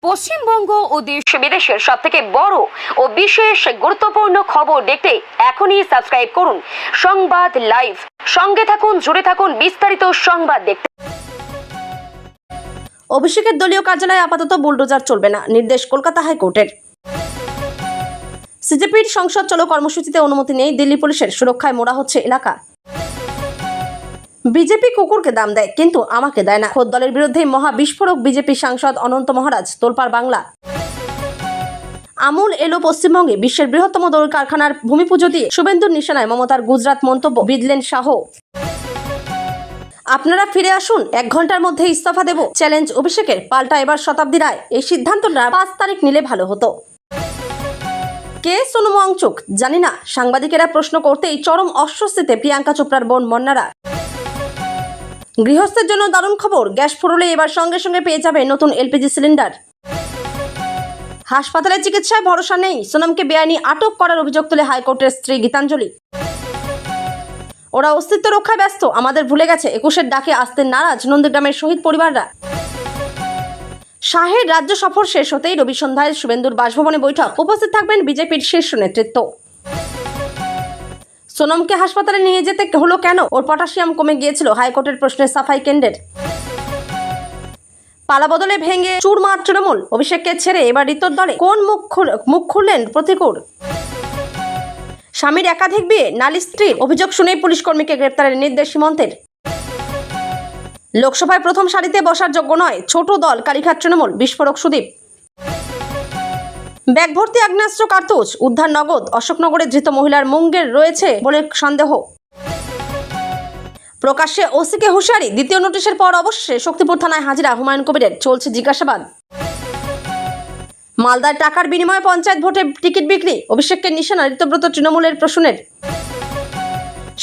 পশ্চিমবঙ্গ ও দেশ বিদেশের সবথেকে বড় ও বিশেষ গুরুত্বপূর্ণ খবর দেখতে এখনই সাবস্ক্রাইব করুন সংবাদ লাইভ। সঙ্গে থাকুন, জুড়ে থাকুন বিস্তারিত সংবাদ দেখতে। অভিষেকের দলীয় কার্যালয়ে আপাতত বুলডোজার চলবে না, নির্দেশ কলকাতা হাইকোর্টের। সিজেপির সংসদ চলো কর্মসূচিতে অনুমতি নেই, দিল্লি পুলিশের সুরক্ষায় মোড়া হচ্ছে এলাকা। বিজেপি কুকুরকে দাম দেয় কিন্তু আমাকে দেয় না, খোদ দলের বিরুদ্ধে মহা বিস্ফোরক বিজেপি সাংসদ অনন্ত মহারাজ। তোলপাড় বাংলা। আমুল এলো পশ্চিমবঙ্গে, বিশ্বের বৃহত্তম দড়ি কারখানার ভূমি পুজো দিয়ে শুভেন্দুর নিশানায় মমতার গুজরাট মন্তব্য, বিদলেন শাহ। আপনারা ফিরে আসুন, 1 ঘন্টার মধ্যে ইস্তফা দেব, চ্যালেঞ্জ অভিষেকের। পাল্টা এবার শতাব্দী রায়, এই সিদ্ধান্তটা 5 তারিখ নিলে ভালো হতো। কে সোনু ওয়াংচুক জানি না, সাংবাদিকেরা প্রশ্ন করতেই চরম অস্বস্তিতে প্রিয়াঙ্কা চোপড়ার বোন মন্নারা। গৃহস্থের জন্য দারুণ খবর, গ্যাস ফুরলে এবার সঙ্গে সঙ্গে পেয়ে যাবে নতুন এলপিজি সিলিন্ডার। হাসপাতালে চিকিৎসায় ভরসা নেই, সোনমকে বেআইনি আটক করার অভিযোগ তুলে হাইকোর্টের স্ত্রী গীতাঞ্জলি। ওরা অস্তিত্ব রক্ষায় ব্যস্ত, আমাদের ভুলে গেছে, 21-এর ডাকে আসতে নারাজ নন্দীগ্রামের শহীদ পরিবাররা। শাহের রাজ্য সফর শেষ হতেই রবি সন্ধ্যায় শুভেন্দুর বাসভবনে বৈঠক, উপস্থিত থাকবেন বিজেপির শীর্ষ নেতৃত্ব। সোনমকে হাসপাতালে নিয়ে যেতে হলো কেন, ওর পটাশিয়াম কমে গিয়েছিল, হাইকোর্টের প্রশ্নে সাফাই কেন্দ্রের। পালাবদলে ভেঙে চুরমার তৃণমূল, অভিষেককে ছেড়ে এবার ঋতুর দলে, কোন মুখ খুললেন প্রতিকূল। স্বামীর একাধিক বিয়ে, নালিশ স্ত্রীর, অভিযোগ শুনেই পুলিশ কর্মীকে গ্রেপ্তারের নির্দেশ সীমন্তের। লোকসভায় প্রথম সারিতে বসার যোগ্য নয় ছোট দল কালীঘাট তৃণমূল, বিস্ফোরক সুদীপ। ব্যাগ ভর্তি আগ্নেয়াস্ত্র কার্তুজ উদ্ধার, নগদ। অশোকনগরে ধৃত মহিলার মুঙ্গের রয়েছে বলে সন্দেহ। প্রকাশ্যে ওসিকে হুঁশিয়ারি, দ্বিতীয় নোটিশের পর অবশ্যই শক্তিপুর থানায় হাজিরা হুমায়ুন কবিরের, চলছে জিজ্ঞাসাবাদ। মালদায় টাকার বিনিময়ে পঞ্চায়েত ভোটে টিকিট বিক্রি, অভিষেককে নিশানা ঋতব্রত তৃণমূলের প্রশ্নের।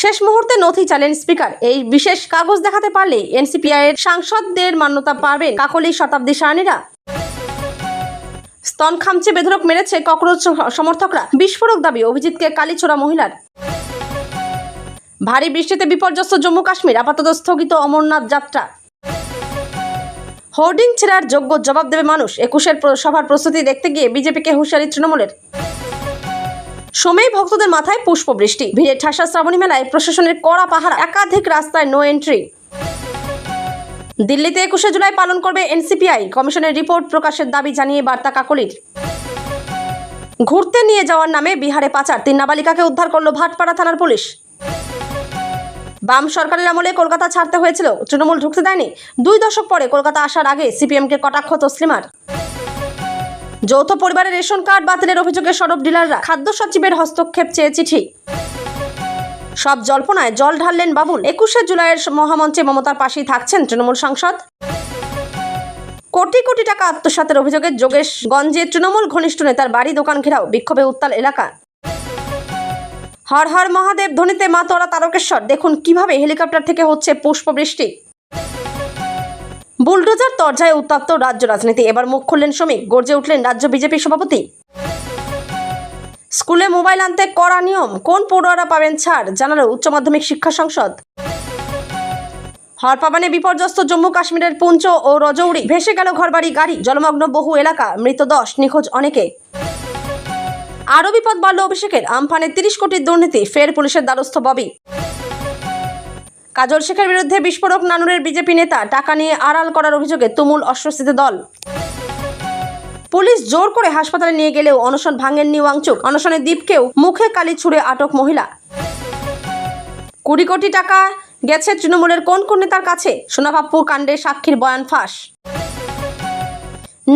শেষ মুহূর্তে নথি চাইলেন স্পিকার, এই বিশেষ কাগজ দেখাতে পারলে এনসিপিআই এর সাংসদদের মান্যতা পাবেন কাকলি শতাব্দী সারণীরা। স্তন খামচে বেধড়ক মেরেছে ককরোচ সমর্থকরা, বিস্ফোরক দাবি অভিজিৎকে কালীছোড়া মহিলার। ভারী বৃষ্টিতে বিপর্যস্ত জম্মু কাশ্মীর, আপাতত স্থগিত অমরনাথ যাত্রা। হোর্ডিং ছেড়ার যোগ্য জবাব দেবে মানুষ, 21-এর সভার প্রস্তুতি দেখতে গিয়ে বিজেপিকে হুঁশিয়ারি তৃণমূলের। সোমেই ভক্তদের মাথায় পুষ্পবৃষ্টি, ভিড়ে ঠাসা শ্রাবণী মেলায় প্রশাসনের কড়া পাহারা, একাধিক রাস্তায় নো এন্ট্রি। দিল্লিতে 21শে জুলাই পালন করবে এনসিপিআই, কমিশনের রিপোর্ট প্রকাশের দাবি জানিয়ে বার্তা কাকলির। ঘুরতে নিয়ে যাওয়ার নামে বিহারে পাচার, 3 নাবালিকাকে উদ্ধার করল ভাটপাড়া থানার পুলিশ। বাম সরকারের আমলে কলকাতা ছাড়তে হয়েছিল, তৃণমূল ঢুকতে দেয়নি। 2 দশক পরে কলকাতা আসার আগে সিপিএমকে কটাক্ষ তসলিমার। যৌথ পরিবারের রেশন কার্ড বাতিলের অভিযোগে সরব ডিলাররা, খাদ্য সচিবের হস্তক্ষেপ চেয়ে চিঠি। সব জল্পনায় জল ঢাললেন বাবুল, 21শে জুলাইয়ের মহামঞ্চে মমতার পাশেই থাকছেন তৃণমূল সাংসদ। কোটি কোটি টাকা আত্মসাতের অভিযোগে যোগেশগঞ্জে তৃণমূল ঘনিষ্ঠ নেতার বাড়ি দোকান ঘেরাও, বিক্ষোভে উত্তাল এলাকা। হর হর মহাদেব ধ্বনিতে মাতোয়ারা তারকেশ্বর, দেখুন কিভাবে হেলিকপ্টার থেকে হচ্ছে পুষ্পবৃষ্টি। বুলডোজার তরজায় উত্তপ্ত রাজ্য রাজনীতি, এবার মুখ খুললেন শ্রমিক, গর্জে উঠলেন রাজ্য বিজেপি সভাপতি। স্কুলে মোবাইল আনতে কড়া নিয়ম, কোন পড়ুয়ারা পাবেন ছাড়, জানালো উচ্চ মাধ্যমিক শিক্ষা সংসদ। হরপাবানে বিপর্যস্ত জম্মু কাশ্মীরের পুঞ্চ ও রজৌরি, ভেসে গেল ঘরবাড়ি গাড়ি, জলমগ্ন বহু এলাকা, মৃত 10, নিখোঁজ অনেকে। আরও বিপদ বাড়ল অভিষেকের, আমফানে 30 কোটির দুর্নীতি, ফের পুলিশের দ্বারস্থ ববি। কাজল শেখের বিরুদ্ধে বিস্ফোরক নানুরের বিজেপি নেতা, টাকা নিয়ে আড়াল করার অভিযোগে তুমুল অস্বস্তিতে দল। পুলিশ জোর করে হাসপাতালে নিয়ে গেলেও অনশন ভাঙেননি ওয়াংচুক, অনশনের দ্বীপকেও মুখে কালি ছুঁড়ে আটক মহিলা। 20 কোটি টাকা গেছে তৃণমূলের কোন কোন নেতার কাছে, সোনাপাপ্পুর কাণ্ডে সাক্ষীর বয়ান ফাঁস।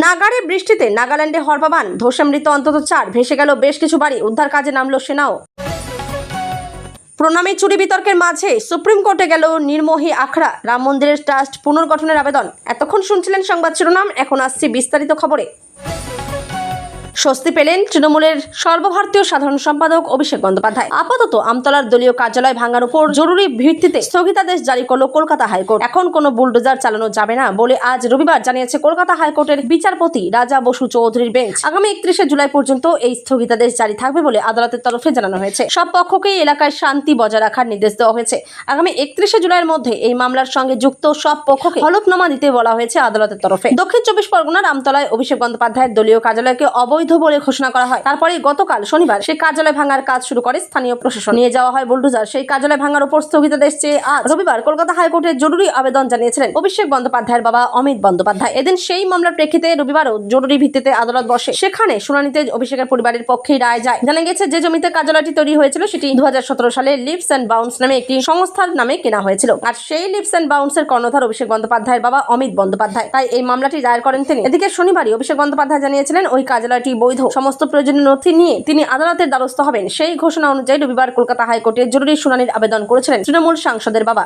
নাগারে বৃষ্টিতে নাগাল্যান্ডে হরপাবান, ধসে মৃত অন্তত 4, ভেসে গেল বেশ কিছু বাড়ি, উদ্ধার কাজে নামল সেনাও। প্রণামী চুরি বিতর্কের মাঝে সুপ্রিম কোর্টে গেল নির্মোহী আখড়া, রাম মন্দিরের ট্রাস্ট পুনর্গঠনের আবেদন। এতক্ষণ শুনছিলেন সংবাদ শিরোনাম, এখন আসছি বিস্তারিত খবরে। স্বস্তি পেলেন তৃণমূলের সর্বভারতীয় সাধারণ সম্পাদক অভিষেক বন্দ্যোপাধ্যায়। আপাতত আমতলার দলীয় কার্যালয় ভাঙার উপর জরুরি ভিত্তিতে স্থগিতাদেশ জারি করল কলকাতা হাইকোর্ট। এখন কোনো বুলডোজার চালানো যাবে না বলে আজ রবিবার জানিয়েছে কলকাতা হাইকোর্টের বিচারপতি রাজা বসু চৌধুরীর বেঞ্চ। আগামী 31শে জুলাই পর্যন্ত এই স্থগিতাদেশ জারি থাকবে বলে আদালতের তরফে জানানো হয়েছে। সব পক্ষকেই এলাকায় শান্তি বজায় রাখার নির্দেশ দেওয়া হয়েছে। আগামী 31শে জুলাইয়ের মধ্যে এই মামলার সঙ্গে যুক্ত সব পক্ষকে হলফনামা দিতে বলা হয়েছে আদালতের তরফে। দক্ষিণ 24 পরগনার আমতলায় অভিষেক বন্দ্যোপাধ্যায়ের দলীয় কার্যালয়কে অবৈধ বলে ঘোষণা করা হয়। তারপরে গতকাল শনিবার সেই কার্যালয় ভাঙার কাজ শুরু করে স্থানীয় প্রশাসন। নিয়ে যাওয়া হয় বুলডোজার। সেই কার্যালয় ভাঙার উপর স্থগিতাদেশ চেয়ে আজ রবিবার কলকাতা হাইকোর্টে জরুরি আবেদন জানিয়েছিলেন অভিষেক বন্দ্যোপাধ্যায়ের বাবা অমিত বন্দ্যোপাধ্যায়। এদিন সেই মামলার প্রেক্ষিতে রবিবারও জরুরি ভিত্তিতে আদালত বসে। সেখানে শুনানিতে অভিষেকের পরিবারের পক্ষেই রায় যায়। জানা গেছে যে জমিতে কার্যালয়টি তৈরি হয়েছিল সেটি 2017 সালে লিভস অ্যান্ড বাউন্স নামে একটি সংস্থার নামে কেনা হয়েছিল। আর সেই লিভস অ্যান্ড বাউন্স এর কর্ণধার অভিষেক বন্দ্যোপাধ্যায়ের বাবা অমিত বন্দ্যোপাধ্যায়। তাই এই মামলাটি দায়ের করেন তিনি। এদিকে শনিবারই অভিষেক বন্দ্যোপাধ্যায় জানিয়েছিলেন ওই কার্যালয়টি বৈধ। সমস্ত প্রয়োজনীয় নথি নিয়ে তিনি আদালতের দ্বারস্থ হবেন। সেই ঘোষণা অনুযায়ী রবিবার কলকাতা হাইকোর্টে জরুরি শুনানির আবেদন করেছিলেন তৃণমূল সাংসদের বাবা।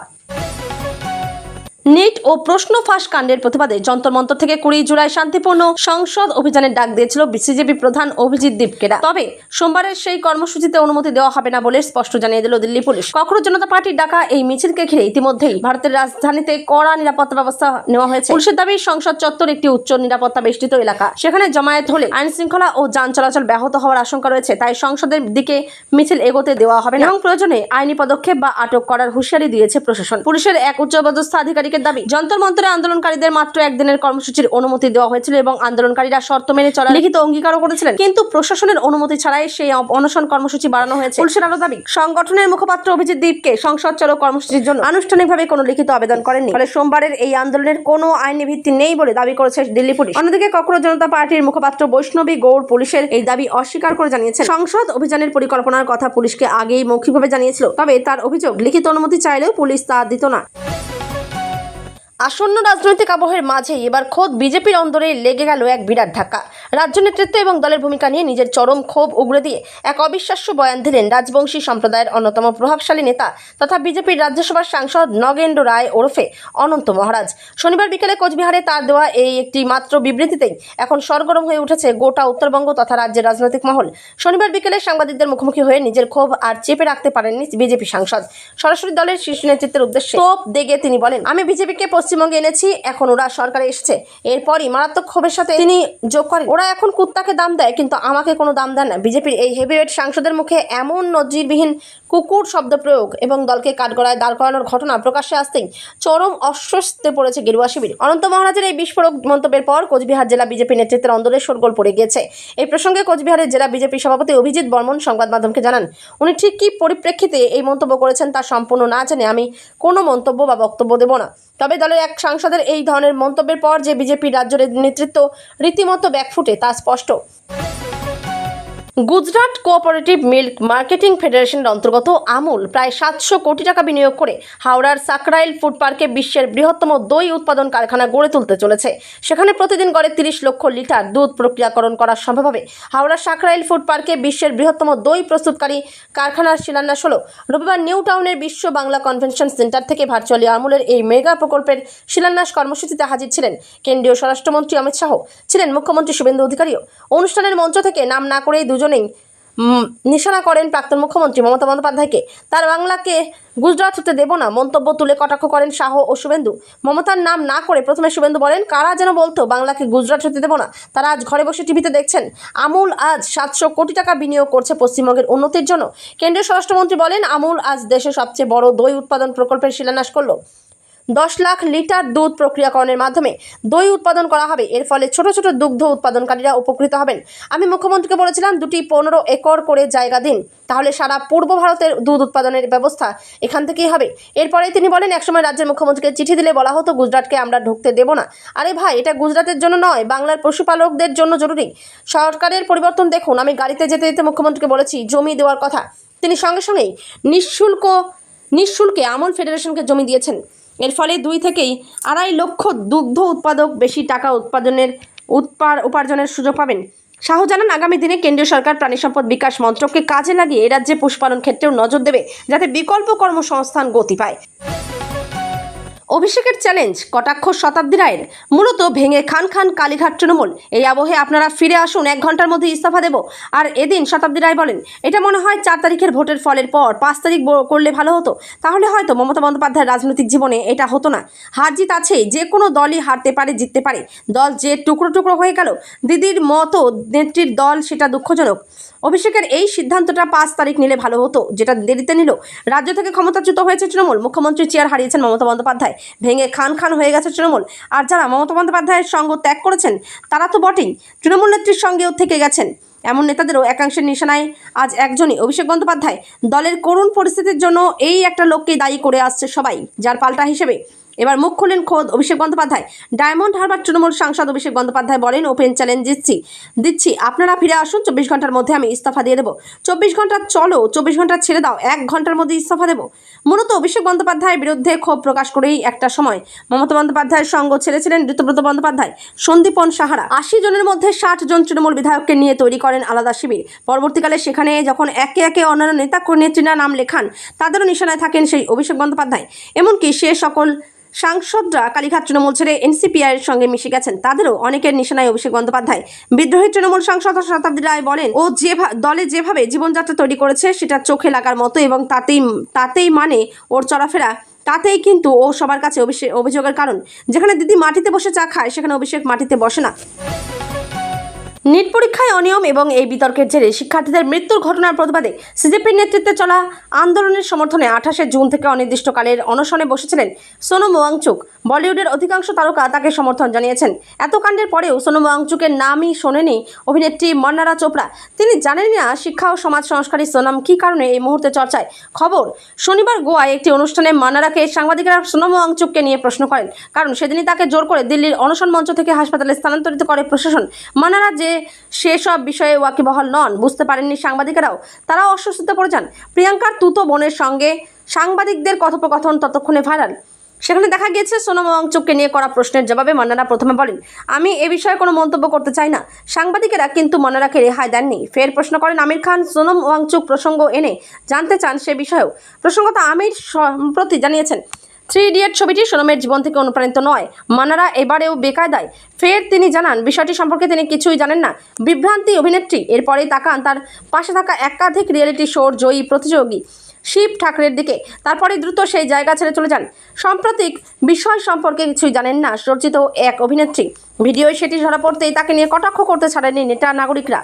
নিট ও প্রশ্ন ফাঁস কাণ্ডের প্রতিবাদে যন্তর মন্তর থেকে 20 জুলাই শান্তিপূর্ণ সংসদ অভিযানের ডাক দিয়েছিল বিসিজেপি প্রধান অভিজিৎ দীপকেরা। তবে সোমবারের সেই কর্মসূচিতে অনুমতি দেওয়া হবে না বলে স্পষ্ট জানিয়ে দিল দিল্লি পুলিশ। কখনো জনতা পার্টির ডাকা এই মিছিলকে ঘিরে ইতিমধ্যেই ভারতের রাজধানীতে কড়া নিরাপত্তা ব্যবস্থা নেওয়া হয়েছে। পুলিশের দাবি সংসদ চত্বর একটি উচ্চ নিরাপত্তা বেষ্টিত এলাকা। সেখানে জমায়েত হলে আইন শৃঙ্খলা ও যান চলাচল ব্যাহত হওয়ার আশঙ্কা রয়েছে। তাই সংসদের দিকে মিছিল এগোতে দেওয়া হবে না এবং প্রয়োজনে আইনি পদক্ষেপ বা আটক করার হুঁশিয়ারি দিয়েছে প্রশাসন। পুলিশের এক উচ্চপদস্থ আধিকারিক দাবি যন্তর মন্তরে আন্দোলনকারীদের মাত্র একদিনের কর্মসূচির অনুমতি দেওয়া হয়েছিল এবং আন্দোলনকারীরা শর্ত মেনে চলার লিখিত অঙ্গীকারও করেছিলেন। কিন্তু প্রশাসনের অনুমতি ছাড়াই সেই অনশন কর্মসূচি বাড়ানো হয়েছে। পুলিশের আরো দাবি সংগঠনের মুখপাত্র অভিজিৎ দীপকে সংসদ চলো কর্মসূচির জন্য আনুষ্ঠানিকভাবে কোনো লিখিত আবেদন করেননি। ফলে সোমবারের এই আন্দোলনের কোনো আইনি ভিত্তি নেই বলে দাবি করেছে দিল্লি পুলিশ। অন্যদিকে কখনো জনতা পার্টির মুখপাত্র বৈষ্ণবী গৌড় পুলিশের এই দাবি অস্বীকার করে জানিয়েছেন সংসদ অভিযানের পরিকল্পনার কথা পুলিশকে আগেই মৌখিকভাবে জানিয়েছিল। তবে তার অভিযোগ লিখিত অনুমতি চাইলেও পুলিশ তা দিত না। আসন্ন রাজনৈতিক আবহের মাঝেই এবার খোদ বিজেপির অন্দরে লেগে গেল এক বিরাট ধাক্কা। রাজ্য নেতৃত্ব এবং দলের ভূমিকা নিয়ে নিজের চরম ক্ষোভ উগড়ে দিয়ে এক অবিশ্বাস্য বয়ান দিলেন রাজবংশী সম্প্রদায়ের অন্যতম প্রভাবশালী নেতা তথা বিজেপির রাজ্যসভার সাংসদ নগেন্দ্র রায় ওরফে অনন্ত মহারাজ। শনিবার বিকেলে কোচবিহারে তার দেওয়া এই একটি মাত্র বিবৃতিতেই এখন সরগরম হয়ে উঠেছে গোটা উত্তরবঙ্গ তথা রাজ্যের রাজনৈতিক মহল। শনিবার বিকেলে সাংবাদিকদের মুখোমুখি হয়ে নিজের ক্ষোভ আর চেপে রাখতে পারেননি বিজেপি সাংসদ। সরাসরি দলের শীর্ষ নেতৃত্বের উদ্দেশ্যে তোপ দেগে তিনি বলেন, আমি বিজেপিকে পশ্চিমবঙ্গে এনেছি, এখন ওরা সরকারে এসেছে। এরপরই মারাত্মক ক্ষোভের সাথে তিনি যোগ করেন, ওরা এখন কুত্তাকে দাম দেয় কিন্তু আমাকে কোনো দাম দেয় না। বিজেপির এই হেভিওয়েট সাংসদের মুখে এমন নজিরবিহীন কুকুর শব্দ প্রয়োগ এবং দলকে কাঠগড়ায় দাঁড় করানোর ঘটনা প্রকাশ্যে আসতেই চরম অস্বস্তিতে পড়েছে গেরুয়া শিবির। অনন্ত মহারাজের এই বিস্ফোরক মন্তব্যের পর কোচবিহার জেলা বিজেপি নেতৃত্বের অন্দরে শোরগোল পড়ে গিয়েছে। এই প্রসঙ্গে কোচবিহারের জেলা বিজেপি সভাপতি অভিজিৎ বর্মন সংবাদ মাধ্যমকে জানান, উনি ঠিক কী পরিপ্রেক্ষিতে এই মন্তব্য করেছেন তা সম্পূর্ণ না জেনে আমি কোনো মন্তব্য বা বক্তব্য দেব না। তবে দলের এক সাংসদের এই ধরনের মন্তব্যের পর যে বিজেপির রাজ্যের নেতৃত্ব রীতিমতো ব্যাকফুটে তা স্পষ্ট। গুজরাট কোঅপারেটিভ মিল্ক মার্কেটিং ফেডারেশনের অন্তর্গত আমুল প্রায় 700 কোটি টাকা বিনিয়োগ করে হাওড়ার সাকরাইল ফুড পার্কে বিশ্বের বৃহত্তম দই উৎপাদন কারখানা গড়ে তুলতে চলেছে। সেখানে প্রতিদিন গড়ে 30 লক্ষ লিটার দুধ প্রক্রিয়াকরণ করা সম্ভব হবে। হাওড়ার সাকরাইল ফুড পার্কে বিশ্বের বৃহত্তম দই প্রস্তুতকারী কারখানার শিলান্যাস হল রবিবার নিউ টাউনের বিশ্ব বাংলা কনভেনশন সেন্টার থেকে ভার্চুয়ালি আমুলের এই মেগা প্রকল্পের শিলান্যাস কর্মসূচিতে হাজির ছিলেন কেন্দ্রীয় স্বরাষ্ট্রমন্ত্রী অমিত শাহ, ছিলেন মুখ্যমন্ত্রী শুভেন্দু অধিকারীও। অনুষ্ঠানের মঞ্চ থেকে নাম না করেই দুজনেই নিশানা করেন প্রাক্তন মুখ্যমন্ত্রী মমতা বন্দ্যোপাধ্যায়কে। তার বাংলাকে গুজরাট হতে দেব না মন্তব্য তুলে কটাক্ষ করেন শাহ ও শুভেন্দু। মমতার নাম না করে প্রথমে শুভেন্দু বলেন, কারা যেন বলতো বাংলাকে গুজরাট হতে দেব না, তারা আজ ঘরে বসে টিভিতে দেখছেন। আমুল আজ 700 কোটি টাকা বিনিয়োগ করছে পশ্চিমবঙ্গের উন্নতির জন্য। কেন্দ্রীয় স্বরাষ্ট্রমন্ত্রী বলেন, আমুল আজ দেশের সবচেয়ে বড় দই উৎপাদন প্রকল্পের শিলান্যাস করল। 10 লাখ লিটার দুধ প্রক্রিয়াকরণের মাধ্যমে দই উৎপাদন করা হবে। এর ফলে ছোট ছোট দুগ্ধ উৎপাদনকারীরা উপকৃত হবেন। আমি মুখ্যমন্ত্রীকে বলেছিলাম 15 একর করে জায়গা দিন, তাহলে সারা পূর্ব ভারতের দুধ উৎপাদনের ব্যবস্থা এখান থেকেই হবে। এরপরে তিনি বলেন, একসময় রাজ্যের মুখ্যমন্ত্রীকে চিঠি দিলে বলা হতো গুজরাটকে আমরা ঢুকতে দেব না। আরে ভাই, এটা গুজরাটের জন্য নয়, বাংলার পশুপালকদের জন্য জরুরি। সরকারের পরিবর্তন দেখুন। আমি গাড়িতে যেতে যেতে মুখ্যমন্ত্রীকে বলেছি জমি দেওয়ার কথা। তিনি সঙ্গে সঙ্গেই নিঃশুল্কে আমুল ফেডারেশনকে জমি দিয়েছেন। এর ফলে 2 থেকে 2.5 লক্ষ দুগ্ধ উৎপাদক বেশি টাকা উপার্জনের সুযোগ পাবেন। শাহ জানান, আগামী দিনে কেন্দ্রীয় সরকার প্রাণী সম্পদ বিকাশ মন্ত্রককে কাজে লাগিয়ে এ রাজ্যে পশুপালন ক্ষেত্রেও নজর দেবে, যাতে বিকল্প কর্মসংস্থান গতি পায়। অভিষেকের চ্যালেঞ্জ কটাক্ষ শতাব্দী রায়ের মূলত ভেঙে খান খান কালীঘাট তৃণমূল। এই আবহে আপনারা ফিরে আসুন, 1 ঘন্টার মধ্যে ইস্তফা দেব। আর এদিন শতাব্দী রায় বলেন, এটা মনে হয় 4 তারিখের ভোটের ফলের পর 5 তারিখ করলে ভালো হতো, তাহলে হয়তো মমতা বন্দ্যোপাধ্যায়ের রাজনৈতিক জীবনে এটা হতো না। হার জিত আছে, যে কোনো দলই হারতে পারে, জিততে পারে। দল যে টুকরো টুকরো হয়ে গেল, দিদির মতো নেত্রীর দল, সেটা দুঃখজনক। অভিষেকের এই সিদ্ধান্তটা 5 তারিখ নিলে ভালো হতো, যেটা দেরিতে নিল। রাজ্য থেকে ক্ষমতাচ্যুত হয়েছে তৃণমূল, মুখ্যমন্ত্রী চেয়ার হারিয়েছেন মমতা বন্দ্যোপাধ্যায়, ভেঙে খান খান হয়ে গেছে তৃণমূল। আর যারা মমতা বন্দ্যোপাধ্যায়ের সঙ্গ ত্যাগ করেছেন তারা তো বটেই, তৃণমূল নেত্রীর সঙ্গেও থেকে গেছেন। এমন নেতাদেরও একাংশের নিশানায় আজ একজনই, অভিষেক বন্দ্যোপাধ্যায়। দলের করুণ পরিস্থিতির জন্য এই একটা লোককেই দায়ী করে আসছে সবাই, যার পাল্টা হিসেবে এবার মুখ খুললেন খোদ অভিষেক বন্দ্যোপাধ্যায়। ডায়মন্ড হারবার তৃণমূল সাংসদ অভিষেক বন্দ্যোপাধ্যায় বলেন, ওপেন চ্যালেঞ্জ দিচ্ছি, আপনারা ফিরে আসুন, 24 ঘন্টার মধ্যে আমি ইস্তফা দিয়ে দেবো। 24 ঘন্টা চলো, 24 ঘন্টা ছেড়ে দাও, 1 ঘন্টার মধ্যে ইস্তফা দেবো। মূলত অভিষেক বন্দ্যোপাধ্যায়ের বিরুদ্ধে ক্ষোভ প্রকাশ করেই একটা সময় মমতা বন্দ্যোপাধ্যায়ের সঙ্গ ছেড়েছিলেন ঋতব্রত বন্দ্যোপাধ্যায়, সন্দীপন সাহারা। 80 জনের মধ্যে 60 জন তৃণমূল বিধায়ককে নিয়ে তৈরি করেন আলাদা শিবির। পরবর্তীকালে সেখানে যখন একে একে অন্যান্য নেতা নেত্রীরা নাম লেখান, তাদেরও নিশানায় থাকেন সেই অভিষেক বন্দ্যোপাধ্যায়। এমনকি সে সকল সাংসদরা কালীঘাট তৃণমূল ছেড়ে এনসিপিআইয়ের সঙ্গে মিশে গেছেন, তাদেরও অনেকের নিশানায় অভিষেক বন্দ্যোপাধ্যায়। বিদ্রোহী তৃণমূল সাংসদ শতাব্দী রায় বলেন, ও দলে যেভাবে জীবনযাত্রা তৈরি করেছে সেটা চোখে লাগার মতো, এবং তাতেই মানে ওর চলাফেরা, তাতেই কিন্তু ও সবার কাছে অভিযোগের কারণ। যেখানে দিদি মাটিতে বসে চা খায়, সেখানে অভিষেক মাটিতে বসে না। নিট পরীক্ষায় অনিয়ম এবং এই বিতর্কের জেরে শিক্ষার্থীদের মৃত্যুর ঘটনার প্রতিবাদে সিজেপির নেতৃত্বে চলা আন্দোলনের সমর্থনে 28শে জুন থেকে অনির্দিষ্টকালের অনশনে বসেছিলেন সোনম ওয়াংচুক। বলিউডের অধিকাংশ তারকা তাকে সমর্থন জানিয়েছেন। এত কাণ্ডের পরেও সোনম ওয়াংচুকের নামই শোনেনি অভিনেত্রী মন্নারা চোপড়া। তিনি জানেন না শিক্ষা ও সমাজ সংস্কারী সোনম কী কারণে এই মুহূর্তে চর্চায়। খবর, শনিবার গোয়ায় একটি অনুষ্ঠানে মন্নারাকে সাংবাদিকেরা সোনম ওয়াংচুককে নিয়ে প্রশ্ন করেন, কারণ সেদিনই তাকে জোর করে দিল্লির অনশন মঞ্চ থেকে হাসপাতালে স্থানান্তরিত করে প্রশাসন। মন্নারা যে সেসব বিষয়ে ওয়াকিবহাল নন বুঝতে পারেননি সাংবাদিকেরাও, তারাও অস্বস্তিতে পড়ে যান। প্রিয়াঙ্কার তুতো বোনের সঙ্গে সাংবাদিকদের কথোপকথন ততক্ষণে ভাইরাল। সেখানে দেখা গিয়েছে সোনম ওয়াংচুককে নিয়ে করা প্রশ্নের জবাবে মন্নারা প্রথমে বলেন, আমি এ বিষয়ে কোনো মন্তব্য করতে চাই না। সাংবাদিকেরা কিন্তু মন্নারাকে রেহাই দেননি। ফের প্রশ্ন করেন আমির খান। সোনম ওয়াংচুক প্রসঙ্গ এনে জানতে চান সে বিষয়েও। প্রসঙ্গত আমির সম্প্রতি জানিয়েছেন, 3 ইডিয়ট ছবিটি সোনমের জীবন থেকে অনুপ্রাণিত নয়। মন্নারা এবারেও বেকায়দায়। ফের তিনি জানান বিষয়টি সম্পর্কে তিনি কিছুই জানেন না। বিভ্রান্তি অভিনেত্রী। এরপরেই তাকান তার পাশে থাকা একাধিক রিয়েলিটি শোর জয়ী প্রতিযোগী শিব ঠাকরের দিকে। তারপরে দ্রুত সেই জায়গা ছেড়ে চলে যান। সাম্প্রতিক বিষয় সম্পর্কে কিছুই জানেন না চর্চিত এক অভিনেত্রী। ভিডিওয় সেটি ধরা পড়তেই তাকে নিয়ে কটাক্ষ করতে ছাড়েননি নেতা নাগরিকরা।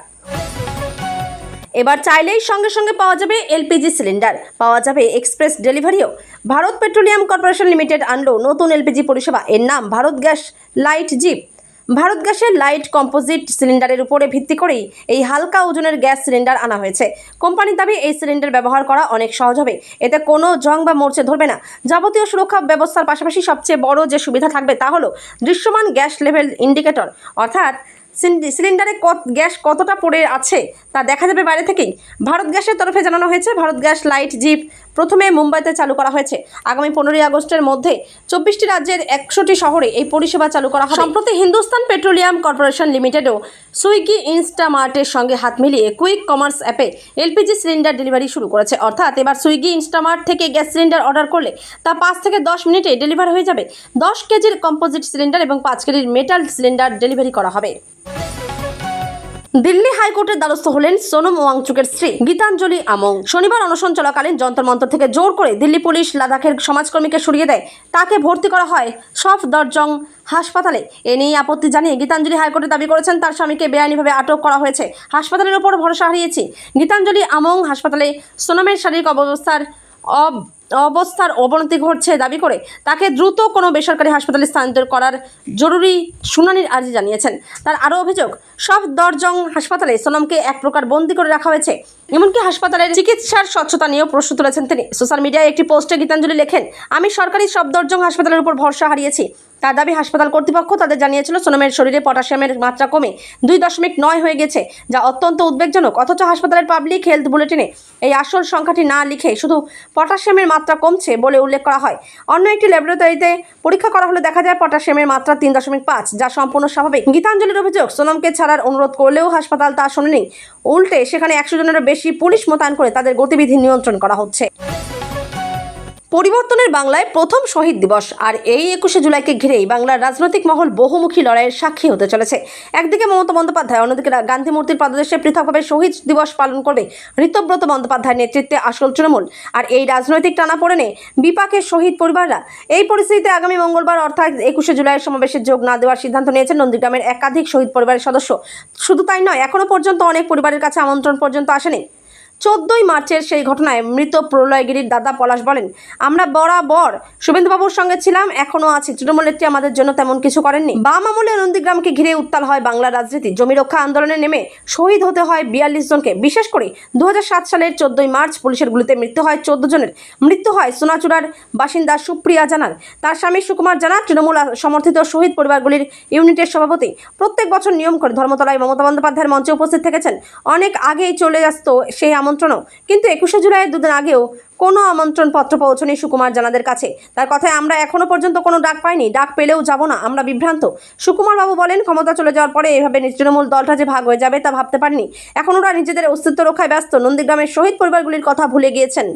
এবার চাইলেই সঙ্গে সঙ্গে পাওয়া যাবে এলপিজি সিলিন্ডার, পাওয়া যাবে এক্সপ্রেস ডেলিভারিও। ভারত পেট্রোলিয়াম কর্পোরেশন লিমিটেড আনলো নতুন এলপিজি পরিষেবা, এর নাম Bharat gas light zip. Bharat গ্যাসের লাইট কম্পোজিট সিলিন্ডারের উপরে ভিত্তি করেই এই হালকা ওজনের গ্যাস সিলিন্ডার আনা হয়েছে। কোম্পানির দাবি এই সিলিন্ডার ব্যবহার করা অনেক সহজ হবে, এতে কোনো জং বা মরচে ধরবে না। যাবতীয় সুরক্ষা ব্যবস্থার পাশাপাশি সবচেয়ে বড় যে সুবিধা থাকবে তা হলো দৃশ্যমান গ্যাস লেভেল ইন্ডিকেটর, অর্থাৎ সিলিন্ডারে গ্যাস কতটা পড়ে আছে তা দেখা যাবে বাইরে থেকেই। ভারত গ্যাসের তরফে জানানো হয়েছে, ভারত গ্যাস লাইট জিপ প্রথমে মুম্বাইতে চালু করা হয়েছে। আগামী 15ই আগস্টের মধ্যে 24টি রাজ্যের 100টি শহরে এই পরিষেবা চালু করা হবে। সম্প্রতি হিন্দুস্তান পেট্রোলিয়াম কর্পোরেশন লিমিটেডও সুইগি ইনস্টামার্টের সঙ্গে হাত মিলিয়ে কুইক কমার্স অ্যাপে এলপিজি সিলিন্ডার ডেলিভারি শুরু করেছে। অর্থাৎ এবার সুইগি ইনস্টামার্ট থেকে গ্যাস সিলিন্ডার অর্ডার করলে তা 5 থেকে 10 মিনিটে ডেলিভার হয়ে যাবে। 10 কেজির কম্পোজিট সিলিন্ডার এবং 5 কেজির মেটাল সিলিন্ডার ডেলিভারি করা হবে। দিল্লি হাইকোর্টের দ্বারস্থ হলেন সোনম ওয়াংচুকের স্ত্রী গীতাঞ্জলি আমং। শনিবার অনশন চলাকালীন যন্তর মন্তর থেকে জোর করে দিল্লি পুলিশ লাদাখের সমাজকর্মীকে সরিয়ে দেয়। তাকে ভর্তি করা হয় সফদরজং হাসপাতালে। এ নিয়ে আপত্তি জানিয়ে গীতাঞ্জলি হাইকোর্টে দাবি করেছেন তার স্বামীকে বেআইনিভাবে আটক করা হয়েছে। হাসপাতালের ওপর ভরসা হারিয়েছি। গীতাঞ্জলি আমং হাসপাতালে সোনমের শারীরিক অবস্থার অবনতি ঘটছে দাবি করে তাকে দ্রুত কোনো বেসরকারি হাসপাতালে স্থানান্তর করার জরুরি শুনানির আর্জি জানিয়েছেন। তার আরও অভিযোগ, সফদরজং হাসপাতালে সোনমকে এক প্রকার বন্দি করে রাখা হয়েছে। এমনকি হাসপাতালের চিকিৎসার স্বচ্ছতা নিয়েও প্রশ্ন তুলেছেন তিনি। সোশ্যাল মিডিয়ায় একটি পোস্টে গীতাঞ্জলি লেখেন, আমি সরকারি সফদরজং হাসপাতালের উপর ভরসা হারিয়েছি। তার দাবি হাসপাতাল কর্তৃপক্ষ তাদের জানিয়েছিল সোনমের শরীরে পটাশিয়ামের মাত্রা কমে 2.9 হয়ে গেছে, যা অত্যন্ত উদ্বেগজনক। অথচ হাসপাতালের পাবলিক হেলথ বুলেটিনে এই আসল সংখ্যাটি না লিখে শুধু পটাশিয়ামের মাত্রা কমছে বলে উল্লেখ করা হয়। অন্য একটি ল্যাবরেটরিতে পরীক্ষা করা হলে দেখা যায় পটাশিয়ামের মাত্রা 3.5, যা সম্পূর্ণ স্বাভাবিক। গীতাঞ্জলির অভিযোগ, সোনমকে ছাড়ার অনুরোধ করলেও হাসপাতাল তা শোনেনি। উল্টে সেখানে 100 জনেরও বেশি পুলিশ মোতায়েন করে তাদের গতিবিধি নিয়ন্ত্রণ করা হচ্ছে। পরিবর্তনের বাংলায় প্রথম শহীদ দিবস আর এই 21শে জুলাইকে ঘিরেই বাংলার রাজনৈতিক মহল বহুমুখী লড়াইয়ের সাক্ষী হতে চলেছে। একদিকে মমতা বন্দ্যোপাধ্যায়, অন্যদিকে গান্ধী মূর্তির পাদদেশে পৃথকভাবে শহীদ দিবস পালন করবে ঋতব্রত বন্দ্যোপাধ্যায়ের নেতৃত্বে আসল তৃণমূল। আর এই রাজনৈতিক টানাপোড়েনে বিপাকে শহীদ পরিবাররা। এই পরিস্থিতিতে আগামী মঙ্গলবার অর্থাৎ 21শে জুলাইয়ের সমাবেশে যোগ না দেওয়ার সিদ্ধান্ত নিয়েছেন নন্দীগ্রামের একাধিক শহীদ পরিবারের সদস্য। শুধু তাই নয়, এখনো পর্যন্ত অনেক পরিবারের কাছে আমন্ত্রণ পর্যন্ত আসেনি। 14ই মার্চের সেই ঘটনায় মৃত প্রলয়গিরির দাদা পলাশ বলেন, আমরা বরাবর শুভেন্দুবাবুর সঙ্গে ছিলাম, এখনও আছি। তৃণমূল নেত্রী আমাদের জন্য তেমন কিছু করেননি। বাম আমলে নন্দীগ্রামকে ঘিরে উত্তাল হয় বাংলার রাজনীতি। জমি রক্ষা আন্দোলনে নেমে শহীদ হতে হয় 42 জনকে। বিশেষ করে 2007 সালের 14ই মার্চ পুলিশের গুলিতে মৃত্যু হয় 14 জনের। মৃত্যু হয় সোনাচূড়ার বাসিন্দা সুপ্রিয়া জানার, তার স্বামী সুকুমার জানা তৃণমূল সমর্থিত শহীদ পরিবারগুলির ইউনিটের সভাপতি। প্রত্যেক বছর নিয়ম করে ধর্মতলায় মমতা বন্দ্যোপাধ্যায়ের মঞ্চে উপস্থিত থেকেছেন। অনেক আগেই চলে আসতো সেই আমন্ত্রণও, কিন্তু 21শে জুলাইয়ের দুদিন আগেও কোনো আমন্ত্রণ পত্র পৌঁছনি সুকুমার জানাদের কাছে। তার কথায়, আমরা এখনো পর্যন্ত কোনো ডাক পাইনি, ডাক পেলেও যাব না, আমরা বিভ্রান্ত। সুকুমার বাবু বলেন, ক্ষমতা চলে যাওয়ার পরে এভাবে তৃণমূল দলটা যে ভাগ হয়ে যাবে তা ভাবতে পারেনি। এখন ওরা নিজেদের অস্তিত্ব রক্ষায় ব্যস্ত, নন্দীগ্রামের শহীদ পরিবারগুলির কথা ভুলে গিয়েছেন।